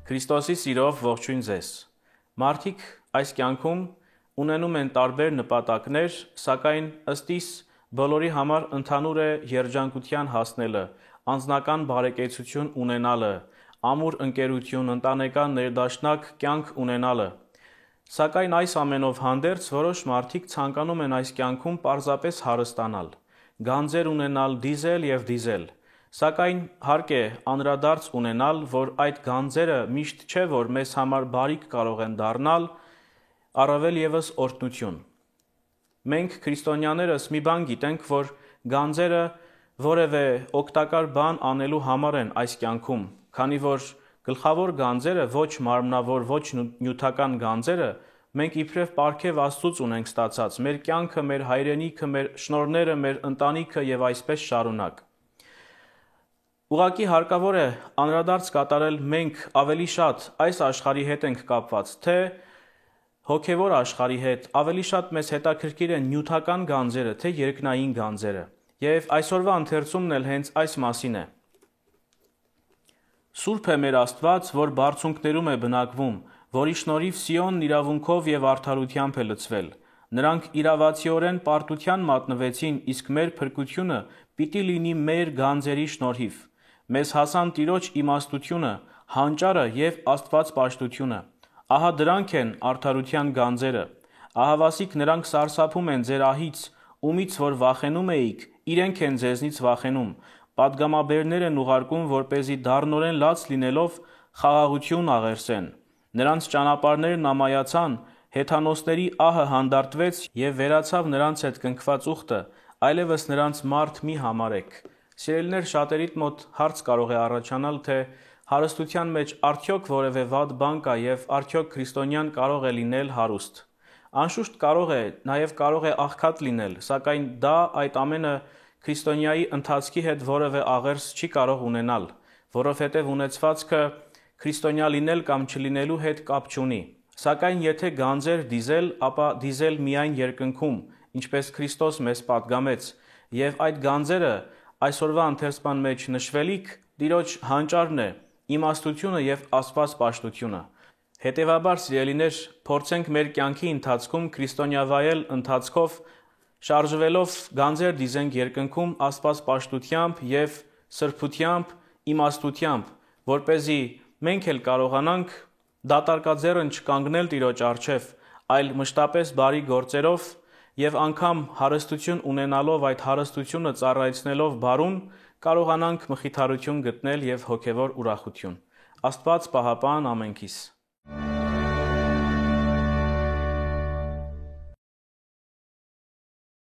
Քրիստոսի սիրով ողջույն ձեզ։ Մարդիկ այս կյանքում ունենում են տարբեր նպատակներ, սակայն ըստ իս բոլորի համար ընդհանուր է երջանկության հասնելը, անձնական բարեկեցություն ունենալը, ամուր ընկերություն, ընտանեկան ներդաշնակ կյանք ունենալը։ Սակայն այս ամենով հանդերձ որոշ մարդիկ ցանկանում են այս կյանքում պարզապես հարստանալ, գանձեր ունենալ, դիզել եւ դիզել։ Սակայն հարկ է անդրադարձ ունենալ, որ այդ գանձերը միշտ չէ, որ մեզ համար բարիք կարող են դառնալ, առավել ևս օրհնություն։ Մենք քրիստոնյաներս մի բան գիտենք, որ գանձերը որևէ օգտակար բան անելու համար են այս կյանքում, քանի որ գլխավոր գանձերը, ոչ մարմնավոր, ոչ նյութական գանձերը մենք իբրև պարգև Աստծուց ունենք ստացած, մեր կյանքը, մեր հայրենիքը, մեր շնորհները, մեր ընտանիքը եւ այսպես շարունակ։ Ուղղակի հարկավոր է անդրադարձ կատարել մենք ավելի շատ այս աշխարհի հետ ենք կապված, թե հոգևոր աշխարհի հետ, ավելի շատ մեզ հետաքրքիր են նյութական գանձերը, թե երկնային գանձերը։ Եվ այսօրվա ընթերցումն էլ հենց այս մասին է։ Սուրբ է մեր Աստված, որ բարձունքներում է բնակվում, որի շնորհիվ Սիոնն իրավունքով եւ արդարությամբ է լցվել։ Նրանք իրավացիորեն պարտության մատնվեցին, իսկ մեր փրկությունը պիտի լինի մեր գանձերի շնորհիվ։ Մեզ հասան Տիրոջ իմաստությունը, հանճարը եւ Աստվածպաշտությունը։ Ահա դրանք են արդարության գանձերը։ Ահավասիկ նրանք սարսափում են ձեր ահից, ումից որ վախենում էիք, իրենք են ձեզնից վախենում։ Պատգամաբերներ են ուղարկում, որպեսզի դառնորեն լաց լինելով խաղաղություն աղերսեն։ Նրանց ճանապարհներն ամայացան, հեթանոսների ահը հանդարտվեց եւ վերացավ նրանց հետ կնքված ուխտը, այլևս նրանց մարդ մի համարեք։ Սիրելիներ, շատերիդ մոտ հարց կարող է առաջանալ, թե հարստության մեջ արդյոք որևէ վատ բան կա եւ արդյոք քրիստոնյան կարող է լինել հարուստ։ Անշուշտ կարող է, նաեւ կարող է աղքատ լինել, սակայն դա այդ ամենը քրիստոնյայի ընթացքի հետ որևէ աղերս չի կարող ունենալ, որովհետեւ ունեցվածքը քրիստոնյա լինել կամ չլինելու հետ կապ չունի։ Սակայն եթե գանձեր դիզել, ապա դիզել միայն երկնքում, ինչպես Քրիստոս մեզ պատգամեց, եւ այդ գանձերը այսօրվա ընթերցման մեջ նշվելիք Տիրոջ հանճարն է, իմաստությունը եւ Աստվածպաշտությունը։ Հետևաբար, սիրելիներ, փորձենք մեր կյանքի ընթացքում քրիստոնյավայել ընթացքով շարժվելով գանձեր դիզենք երկնքում Աստվածպաշտությամբ եւ սրբությամբ, իմաստությամբ, որպեսզի մենք էլ կարողանանք դատարկաձեռն չկանգնել Տիրոջ առջև, այլ մշտապես բարի գործերով եւ անգամ հարստություն ունենալով այդ հարստությունը ծառայեցնելով բարուն կարողանանք մխիթարություն գտնել եւ հոգեվոր ուրախություն։ Աստված պահապան ամենքիս։